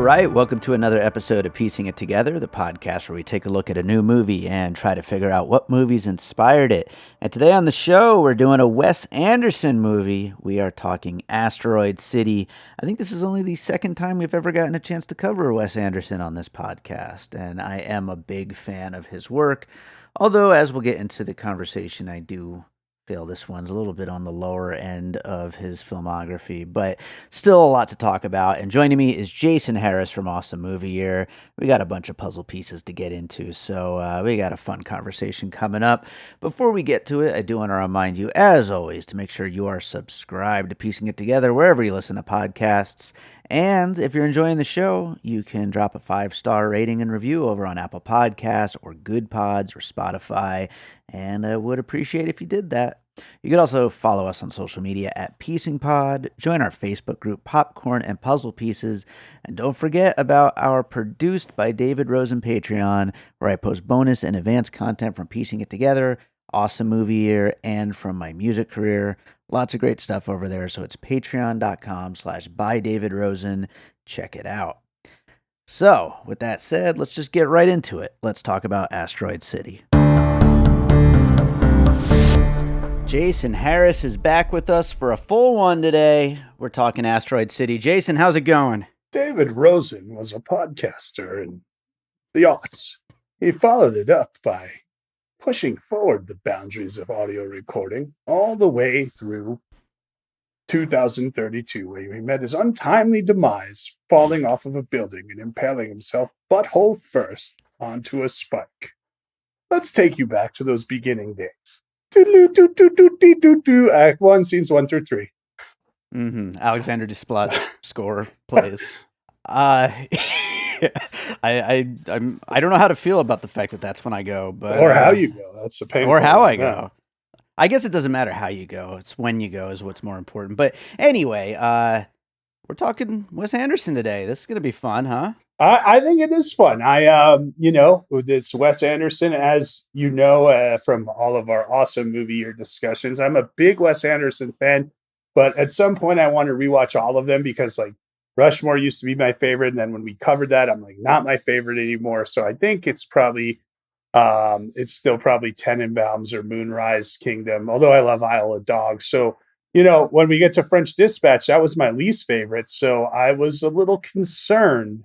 right, welcome to another episode of Piecing It Together, the podcast where we take a look at a new movie and try to figure out what movies inspired it. And today on the show, we're doing a Wes Anderson movie. We are talking Asteroid City. I think this is only the second time we've ever gotten a chance to cover Wes Anderson on this podcast, and I am a big fan of his work. Although, as we'll get into the conversation, I do feel this one's a little bit on the lower end of his filmography, but still a lot to talk about. And joining me is Jason Harris from Awesome Movie Year. We got a bunch of puzzle pieces to get into, so we got a fun conversation coming up. Before we get to it, I do want to remind you, as always, to make sure you are subscribed to Piecing It Together wherever you listen to podcasts. And if you're enjoying the show, you can drop a 5-star rating and review over on Apple Podcasts or Good Pods or Spotify, and I would appreciate if you did that. You could also follow us on social media at Piecing Pod, join our Facebook group Popcorn and Puzzle Pieces, and don't forget about our Produced by David Rosen Patreon, where I post bonus and advanced content from Piecing It Together, Awesome Movie Year, and from my music career. Lots of great stuff over there, so it's patreon.com/bydavidrosen. Check it out. So, with that said, let's just get right into it. Let's talk about Asteroid City. Jason Harris is back with us for a full one today. We're talking Asteroid City. Jason, how's it going? David Rosen was a podcaster in the aughts. He followed it up by pushing forward the boundaries of audio recording all the way through 2032, where he met his untimely demise, falling off of a building and impaling himself butthole first onto a spike. Let's take you back to those beginning days. Act 1, scenes 1 through 3. Alexander Desplat score plays. I don't know how to feel about the fact that that's when I go, but or how you go. That's a painful. Or how I go. I guess it doesn't matter how you go. It's when you go is what's more important. But anyway, we're talking Wes Anderson today. This is gonna be fun, huh? I think it is fun. It's Wes Anderson, as you know, from all of our Awesome Movie Year discussions. I'm a big Wes Anderson fan, but at some point I want to rewatch all of them because, like, Rushmore used to be my favorite, and then when we covered that, I'm like, not my favorite anymore. So I think it's probably, it's still probably Tenenbaums or Moonrise Kingdom, although I love Isle of Dogs. So, when we get to French Dispatch, that was my least favorite. So I was a little concerned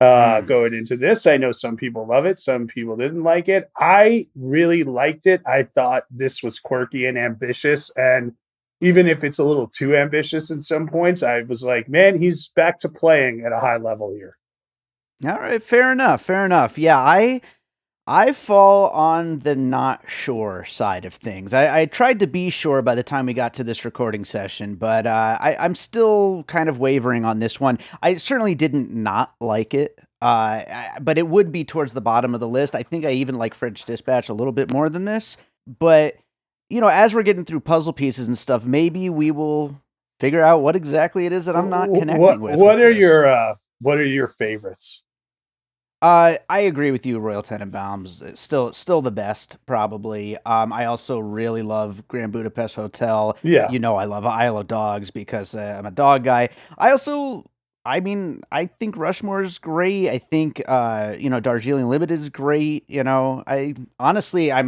going into this. I know some people love it, some people didn't like it. I really liked it. I thought this was quirky and ambitious, and even if it's a little too ambitious in some points, I was like, man, he's back to playing at a high level here. All right, fair enough. Yeah, I fall on the not sure side of things. I tried to be sure by the time we got to this recording session, but I'm still kind of wavering on this one. I certainly didn't not like it, but it would be towards the bottom of the list. I think I even like French Dispatch a little bit more than this. But, as we're getting through puzzle pieces and stuff, maybe we will figure out what exactly it is that I'm not connecting with. What are your favorites? I agree with you, Royal Tenenbaums. Still the best, probably. I also really love Grand Budapest Hotel. Yeah. I love Isle of Dogs because I'm a dog guy. I think Rushmore is great. I think, Darjeeling Limited is great. I'm a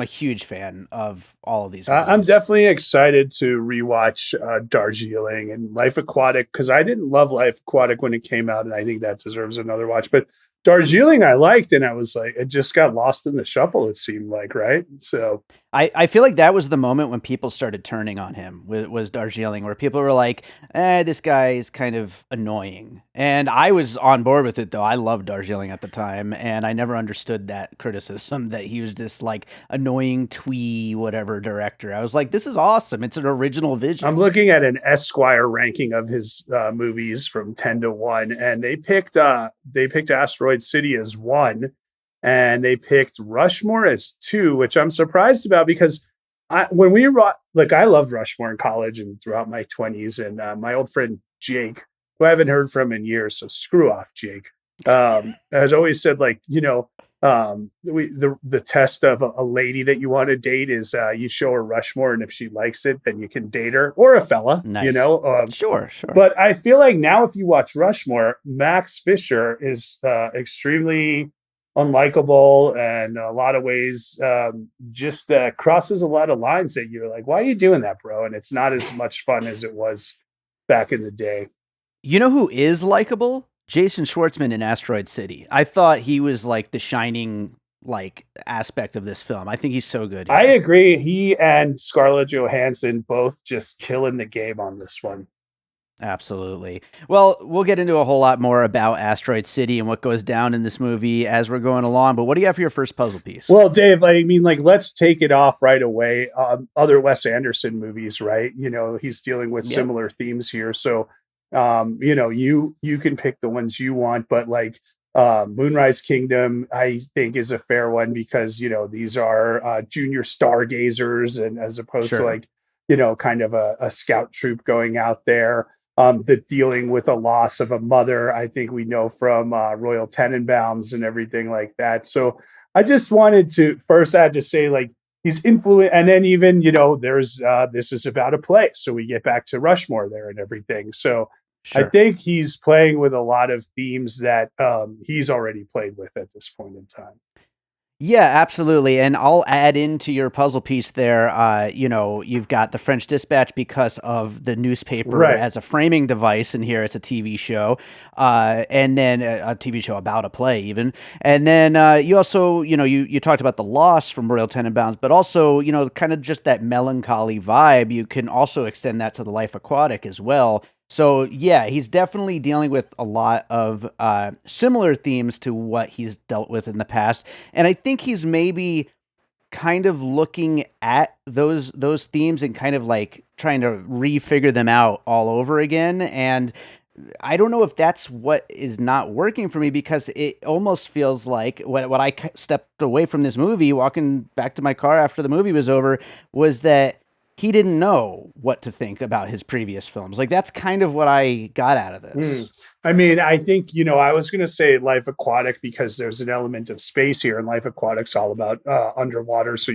huge fan of all of these movies. I'm definitely excited to rewatch Darjeeling and Life Aquatic, because I didn't love Life Aquatic when it came out, and I think that deserves another watch. But Darjeeling I liked, and I was like, it just got lost in the shuffle, it seemed like, right? So I feel like that was the moment when people started turning on him, was Darjeeling, where people were like, this guy is kind of annoying. And I was on board with it, though. I loved Darjeeling at the time, and I never understood that criticism that he was this, like, annoying twee whatever director. I was like, this is awesome. It's an original vision. I'm looking at an Esquire ranking of his movies from 10 to 1, and they picked Asteroid City as 1. And they picked Rushmore as 2, which I'm surprised about, because I loved Rushmore in college and throughout my 20s. And my old friend Jake, who I haven't heard from in years, so screw off, Jake, has always said, like, The test of a lady that you want to date is you show her Rushmore, and if she likes it, then you can date her, or a fella, Nice. Sure, sure. but I feel like now if you watch Rushmore, Max Fisher is extremely unlikable, and in a lot of ways just crosses a lot of lines that you're like, why are you doing that, bro? And it's not as much fun as it was back in the day. You know who is likable? Jason Schwartzman in Asteroid City. I thought he was like the shining like aspect of this film. I think he's so good I here. agree. He and Scarlett Johansson both just killing the game on this one. Absolutely. Well, we'll get into a whole lot more about Asteroid City and what goes down in this movie as we're going along. But what do you have for your first puzzle piece? Well, Dave, I mean, like, let's take it off right away. Other Wes Anderson movies, right? You know, he's dealing with Yep. similar themes here. So, you know, you can pick the ones you want, but like Moonrise Kingdom, I think is a fair one because you know these are junior stargazers, and as opposed to Sure. like you know kind of a scout troop going out there. The dealing with a loss of a mother, I think we know from Royal Tenenbaums and everything like that. So I just wanted to first I had to say like he's influent, and then even you know there's this is about a play, so we get back to Rushmore there and everything. So I Sure. think he's playing with a lot of themes that he's already played with at this point in time. Yeah, absolutely. And I'll add into your puzzle piece there, you've got the French Dispatch because of the newspaper Right. as a framing device, and here it's a TV show, and then a TV show about a play even. And then you also, you talked about the loss from Royal Tenenbaums, but also, kind of just that melancholy vibe. You can also extend that to the Life Aquatic as well. So yeah, he's definitely dealing with a lot of similar themes to what he's dealt with in the past, and I think he's maybe kind of looking at those themes and kind of like trying to refigure them out all over again. And I don't know if that's what is not working for me because it almost feels like what stepped away from this movie, walking back to my car after the movie was over, was that he didn't know what to think about his previous films. Like that's kind of what I got out of Mm. this. I mean, I think, you know, I was going to say Life Aquatic because there's an element of space here, and Life Aquatic's all about underwater. So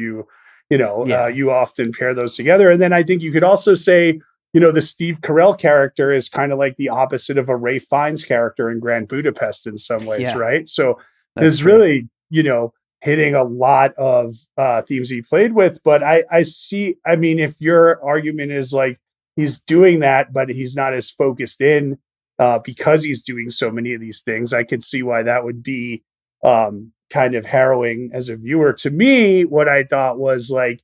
Yeah, you often pair those together. And then I think you could also say, you know, the Steve Carell character is kind of like the opposite of a Ray Fiennes character in Grand Budapest in some ways, yeah, right? So that's there's true. really, you know, hitting a lot of themes he played with. But I see, I mean, if your argument is like he's doing that, but he's not as focused in because he's doing so many of these things. I could see why that would be kind of harrowing as a viewer. To me, what I thought was like,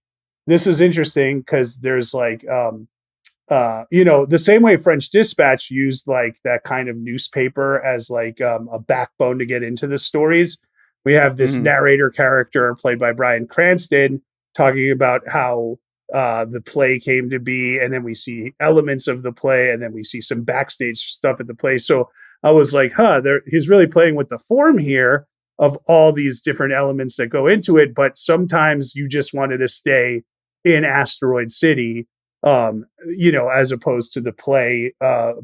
this is interesting because there's like, you know, the same way French Dispatch used like that kind of newspaper as like a backbone to get into the stories. We have this Hmm. narrator character played by Bryan Cranston talking about how the play came to be, and then we see elements of the play, and then we see some backstage stuff at the play. So I was like, huh, he's really playing with the form here of all these different elements that go into it. But sometimes you just wanted to stay in Asteroid City, you know, as opposed to the play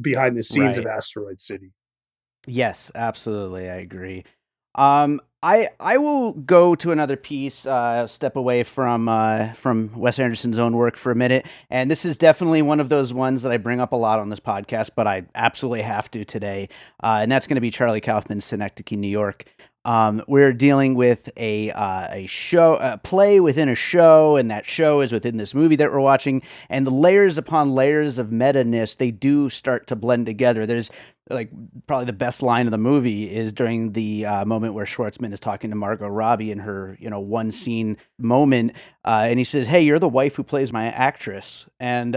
behind the scenes of Right. Asteroid City. Yes, absolutely. I agree. I will go to another piece, step away from Wes Anderson's own work for a minute, and this is definitely one of those ones that I bring up a lot on this podcast, but I absolutely have to today, and that's going to be Charlie Kaufman's Synecdoche, New York. We're dealing with a show, a play within a show, and that show is within this movie that we're watching, and the layers upon layers of meta-ness, they do start to blend together. There's like probably the best line of the movie is during the moment where Schwartzman is talking to Margot Robbie in her, one scene moment, and he says, "Hey, you're the wife who plays my actress," and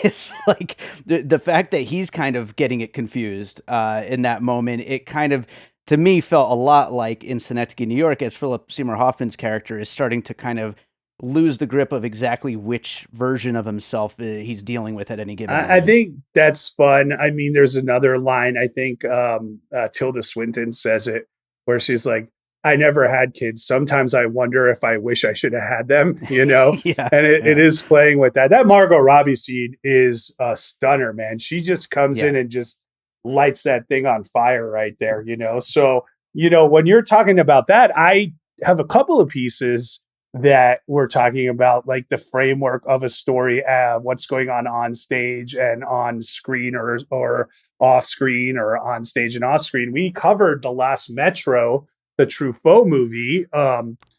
it's like the fact that he's kind of getting it confused in that moment. It kind of to me felt a lot like in Synecdoche, New York, as Philip Seymour Hoffman's character is starting to kind of lose the grip of exactly which version of himself he's dealing with at any given I moment. think that's fun. I mean, there's another line. I think Tilda Swinton says it, where she's like, "I never had kids. Sometimes I wonder if I wish I should have had them." You know, Yeah, and it yeah, is playing with that. That Margot Robbie scene is a stunner, man. She just comes yeah. in and just lights that thing on fire right there. You know, so when you're talking about that, I have a couple of pieces that we're talking about, like the framework of a story, what's going on stage and on screen, or off screen, or on stage and off screen. We covered The Last Metro, the Truffaut movie,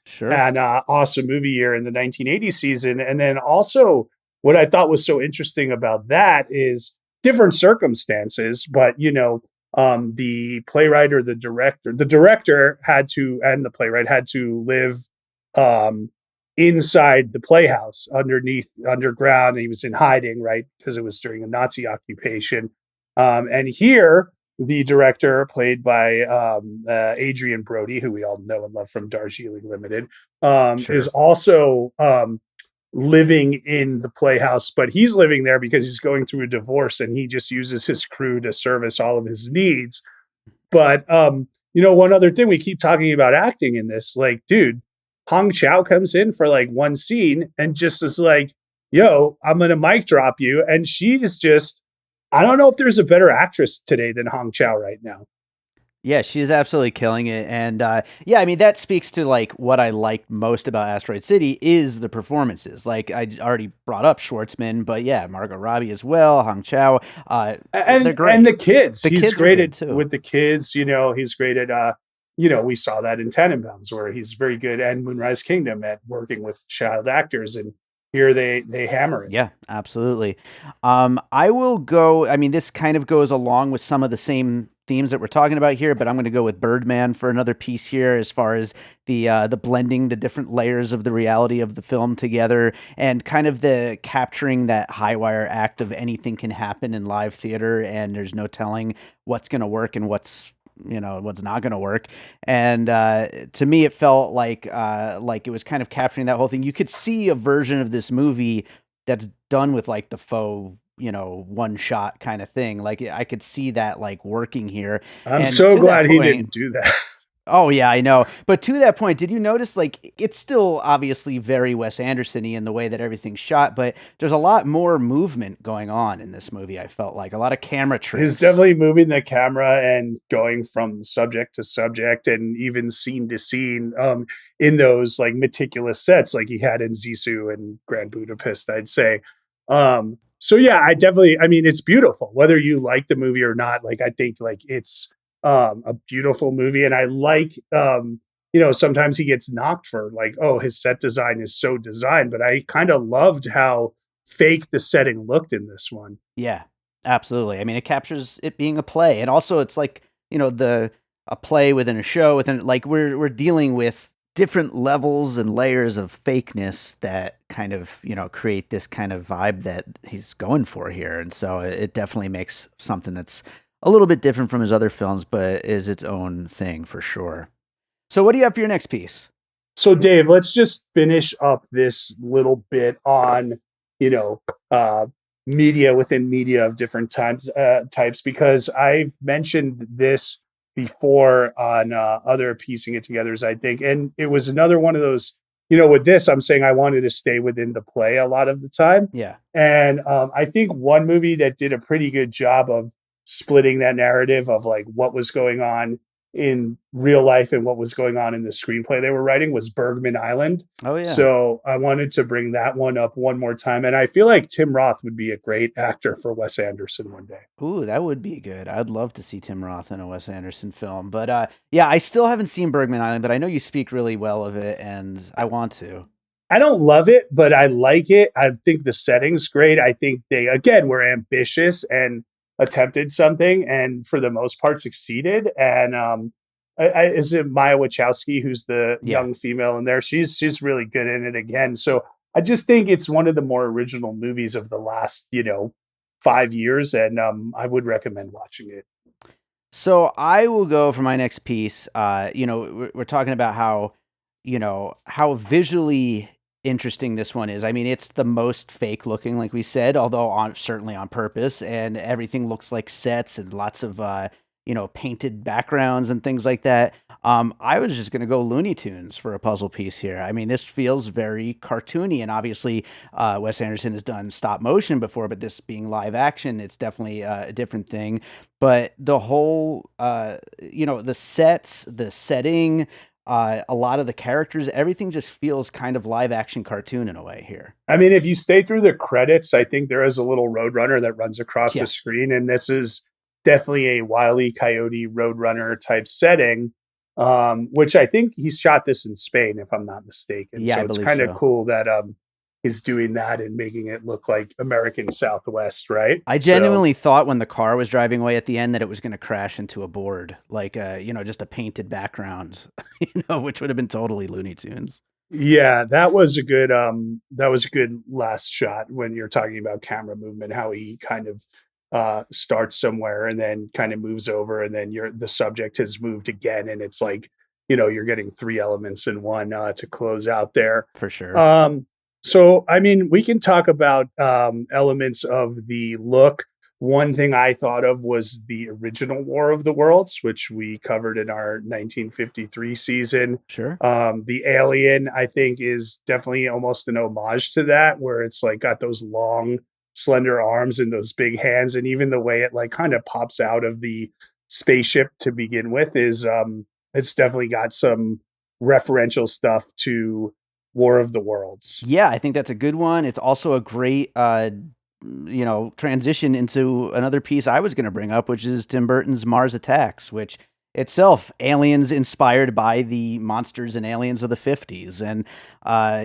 Sure. and awesome movie year in the 1980 season. And then also, what I thought was so interesting about that is different circumstances, but the playwright or the director had to, and the playwright had to live um, inside the playhouse underground. And he was in hiding, right? Because it was during a Nazi occupation. And here, the director, played by Adrien Brody, who we all know and love from Darjeeling Limited, is Sure. also living in the playhouse, but he's living there because he's going through a divorce and he just uses his crew to service all of his needs. But one other thing, we keep talking about acting in this, like, dude, Hong Chow comes in for like one scene and just is like, yo, I'm gonna mic drop you. And she is just, I don't know if there's a better actress today than Hong Chow right now. Yeah, she's absolutely killing it, and yeah, I mean that speaks to like what I like most about Asteroid City is the performances. Like I already brought up Schwartzman, but yeah, Margot Robbie as well, Hong Chow, they're And great. the kids, The he's kids are great good at too. with the kids. He's great at we saw that in Tenenbaums, where he's very good, and Moonrise Kingdom, at working with child actors, and here they hammer it. Yeah, absolutely. I will go. I mean, this kind of goes along with some of the same themes that we're talking about here, but I'm going to go with Birdman for another piece here, as far as the blending the different layers of the reality of the film together, and kind of the capturing that high wire act of anything can happen in live theater, and there's no telling what's going to work and what's not going to work. And to me, it felt like it was kind of capturing that whole thing. You could see a version of this movie that's done with like the faux, one shot kind of thing. Like I could see that like working here. I'm And so to that glad he point, didn't do that. oh yeah, I know. But to that point, did you notice like it's still obviously very Wes Anderson-y in the way that everything's shot, but there's a lot more movement going on in this movie. I felt like a lot of camera He's tricks. definitely moving the camera and going from subject to subject and even scene to scene, in those like meticulous sets like he had in Zissou and Grand Budapest, I'd say. So yeah, I mean, it's beautiful. Whether you like the movie or not, like I think like it's a beautiful movie. And I like sometimes he gets knocked for like, oh, his set design is so designed, but I kind of loved how fake the setting looked in this one. Yeah, absolutely. I mean, it captures it being a play, and also it's like the a play within a show within like we're dealing with different levels and layers of fakeness that kind of create this kind of vibe that he's going for here, and so it definitely makes something that's a little bit different from his other films, but is its own thing for sure. So, what do you have for your next piece? So, Dave, let's just finish up this little bit on, you know, uh, media within media of different types, because I've mentioned this before on other piecing it togethers, I think, and it was another one of those. With this, I'm saying I wanted to stay within the play a lot of the time, Yeah. and I think one movie that did a pretty good job of splitting that narrative of like what was going on in real life and what was going on in the screenplay they were writing was Bergman Island. Oh yeah. So I wanted to bring that one up one more time. And I feel like Tim Roth would be a great actor for Wes Anderson one day. Ooh, that would be good. I'd love to see Tim Roth in a Wes Anderson film. But yeah, I still haven't seen Bergman Island, but I know you speak really well of it, and I want to. I don't love it, but I like it. I think the setting's great. I think they, again, were ambitious and attempted something, and for the most part succeeded. And is it Maya Wachowski who's the Yeah. young female in there? She's really good in it again. So I just think it's one of the more original movies of the last 5 years, and I would recommend watching it. So I will go for my next piece. We're talking about how visually interesting this one is. I mean, it's the most fake looking, like we said, although certainly on purpose, and everything looks like sets and lots of painted backgrounds and things like that. I was just going to go Looney Tunes for a puzzle piece here. I mean, this feels very cartoony, and obviously, Wes Anderson has done stop motion before, but this being live action, it's definitely a different thing. But the whole, the sets, the setting, a lot of the characters, everything just feels kind of live action cartoon in a way here. I mean, if you stay through the credits, I think there is a little roadrunner that runs across the Yeah, screen, and this is definitely a Wile E. Coyote roadrunner type setting, which I think he shot this in Spain, if I'm not mistaken. yeah, So I it's believe kind of so. cool that he's doing that and making it look like American Southwest, right? I So genuinely thought when the car was driving away at the end that it was going to crash into a board, like just a painted background, which would have been totally Looney Tunes. yeah, that was a good last shot when you're talking about camera movement, how he kind of starts somewhere and then kind of moves over and then the subject has moved again and it's like, you're getting three elements in one to close out there. For sure. Um so I mean, we can talk about elements of the look. One thing I thought of was the original War of the Worlds, which we covered in our 1953 season. Sure. The Alien, I think, is definitely almost an homage to that, where it's like got those long, slender arms and those big hands, and even the way it like kind of pops out of the spaceship to begin with is it's definitely got some referential stuff to War of the Worlds. Yeah, I think that's a good one. It's also a great transition into another piece I was going to bring up, which is Tim Burton's Mars Attacks, which itself aliens inspired by the monsters and aliens of the 50s. And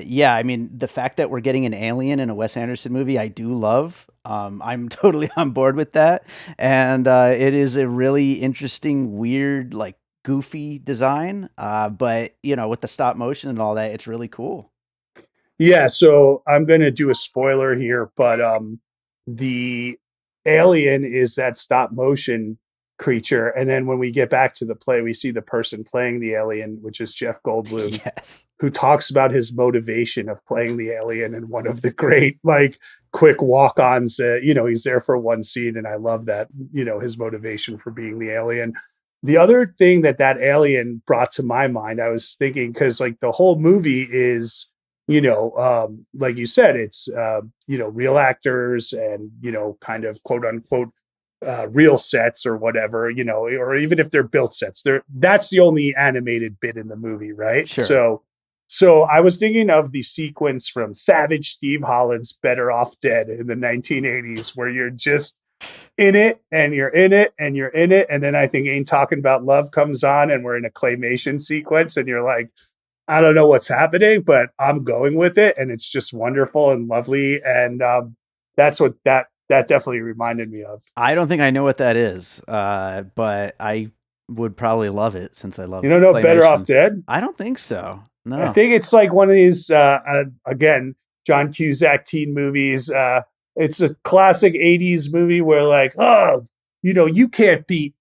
yeah, I mean, the fact that we're getting an alien in a Wes Anderson movie, I do love. I'm totally on board with that. And it is a really interesting, weird, like goofy design. But, with the stop motion and all that, it's really cool. Yeah, so I'm gonna do a spoiler here, but the alien is that stop motion creature, and then when we get back to the play, we see the person playing the alien, which is Jeff Goldblum, Yes. who talks about his motivation of playing the alien in one of the great like quick walk-ons. He's there for one scene, and I love that. His motivation for being the alien. The other thing that alien brought to my mind, I was thinking because like the whole movie is like you said, it's real actors and kind of quote unquote real sets or whatever, or even if they're built sets, that's the only animated bit in the movie, right? Sure. So I was thinking of the sequence from Savage Steve Holland's Better Off Dead in the 1980s, where you're just in it and you're in it and you're in it. And then I think Ain't Talking About Love comes on and we're in a claymation sequence and you're like, I don't know what's happening, but I'm going with it. And it's just wonderful and lovely. And that's what that definitely reminded me of. I don't think I know what that is, but I would probably love it since I You love don't know Better Off claymation. Dead? I don't think so. I No. think it's like one of these again, John Cusack teen movies. It's a classic 80s movie where like, oh, you can't beat,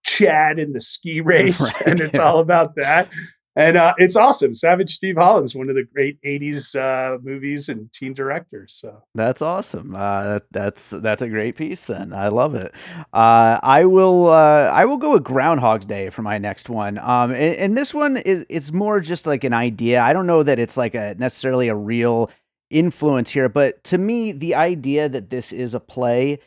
Chad in the ski race. And it's Right. all about that. And it's awesome. Savage Steve Holland's one of the great 80s movies and teen directors. So That's awesome. That's a great piece. Then I love it. I will go with Groundhog's Day for my next one. And this one is it's more just like an idea. I don't know that it's like a necessarily a real influence here, but to me, the idea that this is a play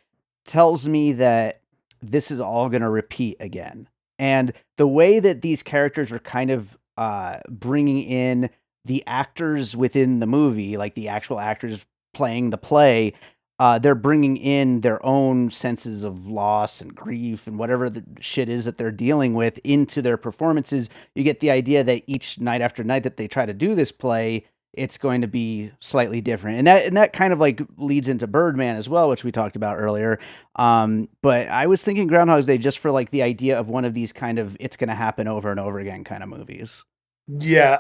tells me that this is all going to repeat again. And the way that these characters are kind of bringing in the actors within the movie, like the actual actors playing the play, they're bringing in their own senses of loss and grief and whatever the shit is that they're dealing with into their performances. You get the idea that each night after night that they try to do this play, it's going to be slightly different, and that kind of like leads into Birdman as well, which we talked about earlier. But I was thinking Groundhog's Day just for like the idea of one of these kind of it's going to happen over and over again kind of movies. yeah,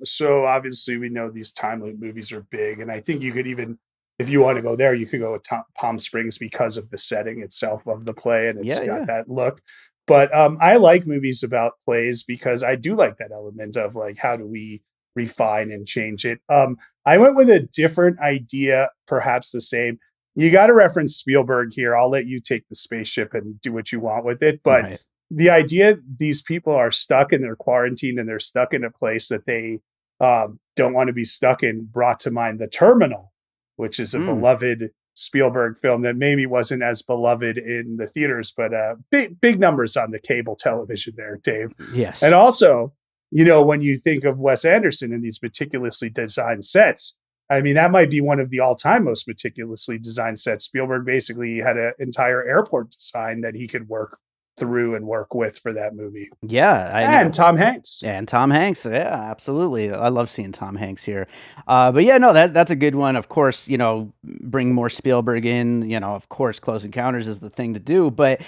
so obviously we know these time loop movies are big, and I think you could even, if you want to go there, you could go with Palm Springs because of the setting itself of the play, and it's Yeah, got yeah. that look. But I like movies about plays because I do like that element of like how do we refine and change it. I went with a different idea, perhaps the same. You got to reference Spielberg here. I'll let you take the spaceship and do what you want with it, but Right. the idea these people are stuck and they're quarantined and they're stuck in a place that they don't want to be stuck in brought to mind The Terminal, which is a Mm, beloved Spielberg film that maybe wasn't as beloved in the theaters, but big numbers on the cable television there, Dave. And yes. also, when you think of Wes Anderson and these meticulously designed sets, I mean, that might be one of the all-time most meticulously designed sets. Spielberg basically had an entire airport design that he could work through and work with for that movie. Yeah, I And know. Tom Hanks. And Tom Hanks, yeah, absolutely. I love seeing Tom Hanks here. But yeah, no, that's a good one. Of course, bring more Spielberg in. Of course, Close Encounters is the thing to do. But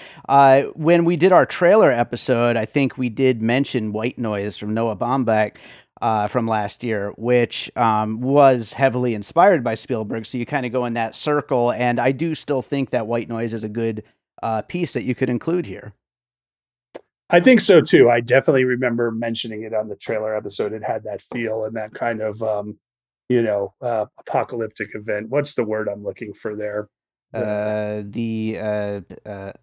when we did our trailer episode, I think we did mention White Noise from Noah Baumbach from last year, which was heavily inspired by Spielberg. So you kind of go in that circle. And I do still think that White Noise is a good piece that you could include here. I think so too. I definitely remember mentioning it on the trailer episode. It had that feel and that kind of, apocalyptic event. What's the word I'm looking for there? The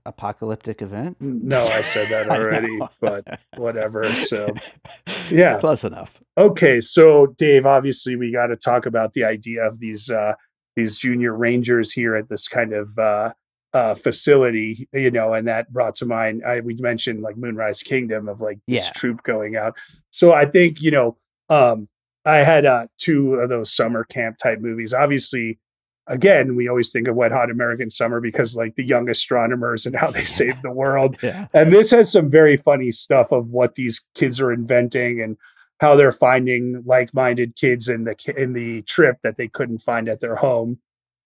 apocalyptic event. No, I said that I already, know. but whatever. So, yeah. Close enough. Okay, so Dave, obviously we got to talk about the idea of these junior rangers here at this kind of facility, and that brought to mind. We mentioned like Moonrise Kingdom of like this Yeah. troop going out. So I think um, I had two of those summer camp type movies. Obviously, again, we always think of Wet Hot American Summer because like the young astronomers and how they saved the world. Yeah. And this has some very funny stuff of what these kids are inventing and how they're finding like-minded kids in the trip that they couldn't find at their home.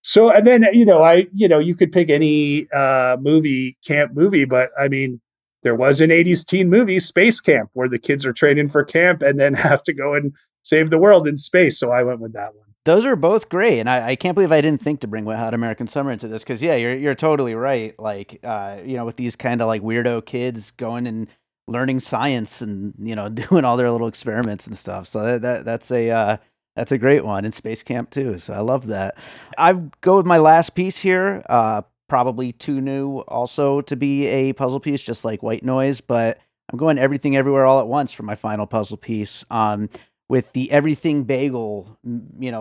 So, and then you could pick any camp movie, but I mean, there was an '80s teen movie, Space Camp, where the kids are training for camp and then have to go and save the world in space. So I went with that one. Those are both great, and I can't believe I didn't think to bring Wet Hot American Summer into this because yeah, you're totally right. Like with these kind of like weirdo kids going and learning science and doing all their little experiments and stuff. So that's a great one in Space Camp too. So I love that. I go with my last piece here. Probably too new also to be a puzzle piece, just like White Noise, but I'm going Everything Everywhere All at Once for my final puzzle piece. With the everything bagel,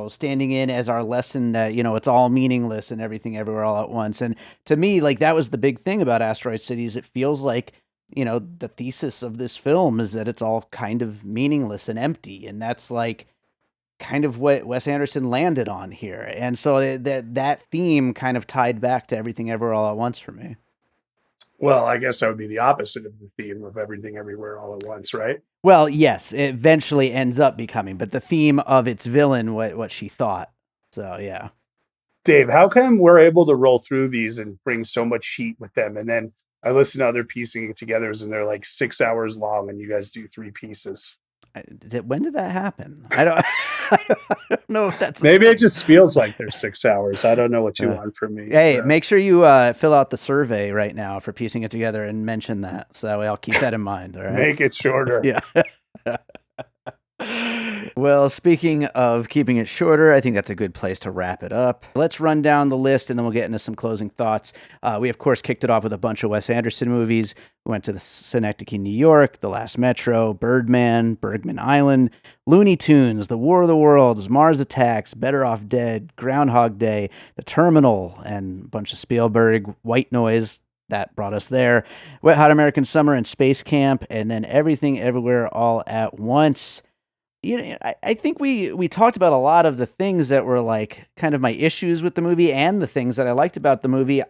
standing in as our lesson that, it's all meaningless and everything everywhere all at once. And to me, like that was the big thing about Asteroid City is it feels like, the thesis of this film is that it's all kind of meaningless and empty. And that's like kind of what Wes Anderson landed on here. And so that theme kind of tied back to everything everywhere all at once for me. Well, I guess that would be the opposite of the theme of Everything Everywhere All at Once, right? Well, yes, it eventually ends up becoming, but the theme of its villain, what she thought. So yeah. Dave, how come we're able to roll through these and bring so much heat with them? And then I listen to other piecing it together and they're like 6 hours long and you guys do three pieces. When did that happen? I don't, I don't know if that's Maybe it just feels like they're 6 hours. I don't know what you want from me. Hey, So. make sure you fill out the survey right now for piecing it together and mention that. So that way I'll keep that in mind. All right. Make it shorter. Yeah. Well, speaking of keeping it shorter, I think that's a good place to wrap it up. Let's run down the list and then we'll get into some closing thoughts. We, of course, kicked it off with a bunch of Wes Anderson movies. We went to the Synecdoche, New York, The Last Metro, Birdman, Bergman Island, Looney Tunes, The War of the Worlds, Mars Attacks, Better Off Dead, Groundhog Day, The Terminal, and a bunch of Spielberg, White Noise. That brought us there. Wet Hot American Summer and Space Camp, and then Everything Everywhere All at Once. I think we talked about a lot of the things that were like kind of my issues with the movie and the things that I liked about the movie.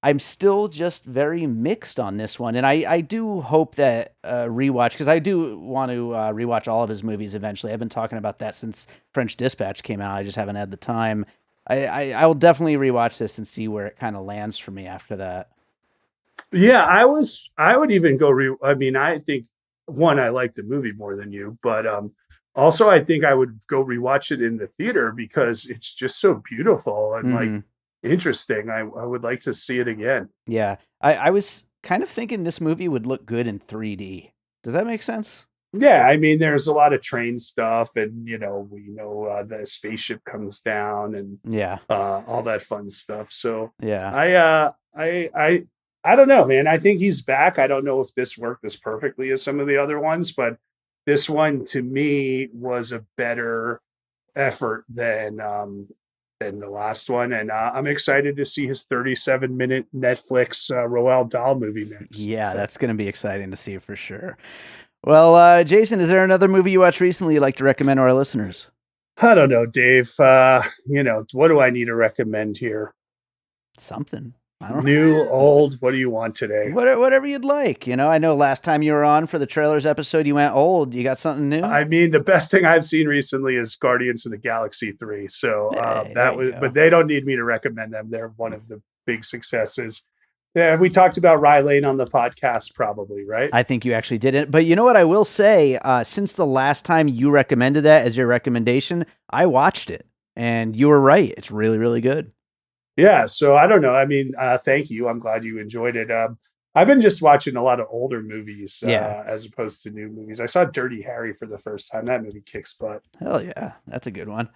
I'm still just very mixed on this one, and I do hope that rewatch, because I do want to rewatch all of his movies eventually. I've been talking about that since French Dispatch came out. I just haven't had the time. I will definitely rewatch this and see where it kind of lands for me after that. Yeah, I would even go I mean, I think one, I like the movie more than you, but also I think I would go rewatch it in the theater because it's just so beautiful and like Mm-hmm. interesting. I would like to see it again. Yeah, I was kind of thinking this movie would look good in 3D. Does that make sense? Yeah, I mean, there's a lot of train stuff, and we know the spaceship comes down and Yeah, all that fun stuff. So yeah. I I don't know, man. I think he's back. I don't know if this worked as perfectly as some of the other ones, but this one to me was a better effort than the last one, and I'm excited to see his 37-minute Netflix Roald Dahl movie next. Yeah, that's going to be exciting to see for sure. Well, Jason, is there another movie you watched recently you'd like to recommend to our listeners? I don't know, Dave. What do I need to recommend here? Something. I don't New, old, what do you want today? Whatever you'd like. I know last time you were on for the trailers episode, you went old. You got something new? I mean, the best thing I've seen recently is Guardians of the Galaxy 3. So but they don't need me to recommend them. They're one of the big successes. Yeah, we talked about Rye Lane on the podcast, probably, right? I think you actually did it. But you know what I will say? Since the last time you recommended that as your recommendation, I watched it. And you were right. It's really, really good. Yeah, so I don't know. I mean, thank you. I'm glad you enjoyed it. I've been just watching a lot of older movies as opposed to new movies. I saw Dirty Harry for the first time. That movie kicks butt. Hell yeah, that's a good one.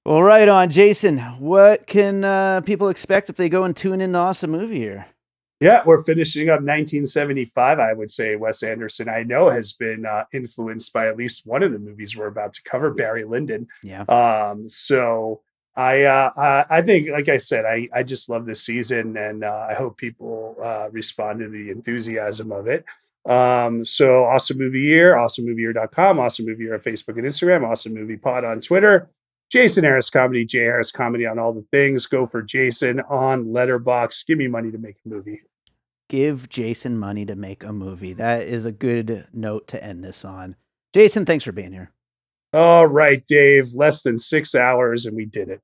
Well, right on, Jason. What can people expect if they go and tune in to Awesome Movie here? Yeah, we're finishing up 1975. I would say Wes Anderson, I know, has been influenced by at least one of the movies we're about to cover, Barry Lyndon. Yeah. So I think, like I said, I just love this season, and I hope people respond to the enthusiasm of it. So Awesome Movie Year, awesomemovieyear.com, Awesome Movie Year on Facebook and Instagram, Awesome Movie Pod on Twitter, Jason Harris Comedy, J Harris Comedy on all the things. Go for Jason on Letterboxd. Give me money to make a movie. Give Jason money to make a movie. That is a good note to end this on. Jason, thanks for being here. All right, Dave. Less than 6 hours, and we did it.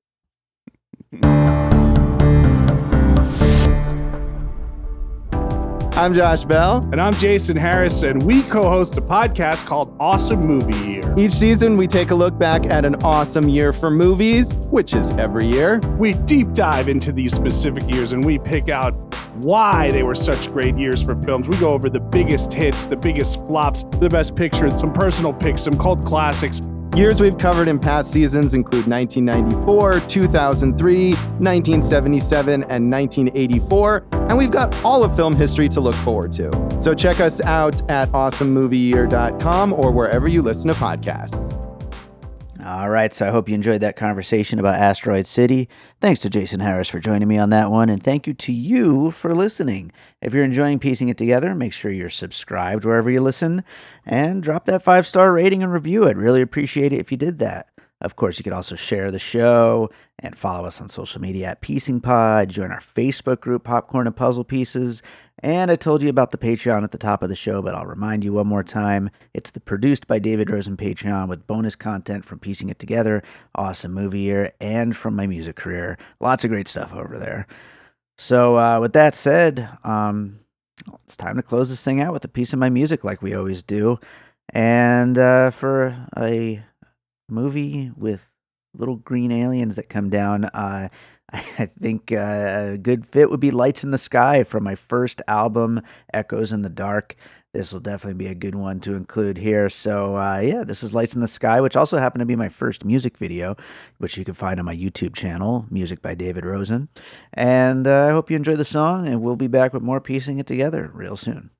I'm Josh Bell. And I'm Jason Harris, and we co-host a podcast called Awesome Movie Year. Each season, we take a look back at an awesome year for movies, which is every year. We deep dive into these specific years, and we pick out why they were such great years for films. We go over the biggest hits, the biggest flops, the best pictures, some personal picks, some cult classics. Years we've covered in past seasons include 1994, 2003, 1977, and 1984, and we've got all of film history to look forward to. So check us out at awesomemovieyear.com or wherever you listen to podcasts. All right, so I hope you enjoyed that conversation about Asteroid City. Thanks to Jason Harris for joining me on that one, and thank you to you for listening. If you're enjoying piecing it together, make sure you're subscribed wherever you listen, and drop that 5-star rating and review. I'd really appreciate it if you did that. Of course, you could also share the show and follow us on social media at Piecing Pod, join our Facebook group, Popcorn and Puzzle Pieces, and I told you about the Patreon at the top of the show, but I'll remind you one more time. It's the Produced by David Rosen Patreon with bonus content from Piecing It Together, Awesome Movie Year, and from my music career. Lots of great stuff over there. So with that said, it's time to close this thing out with a piece of my music like we always do. And for a movie with little green aliens that come down, I think a good fit would be Lights in the Sky from my first album, Echoes in the Dark. This will definitely be a good one to include here. So this is Lights in the Sky, which also happened to be my first music video, which you can find on my YouTube channel, Music by David Rosen. And I hope you enjoy the song, and we'll be back with more Piecing It Together real soon.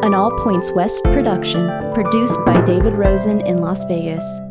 an All Points West production, produced by David Rosen in Las Vegas.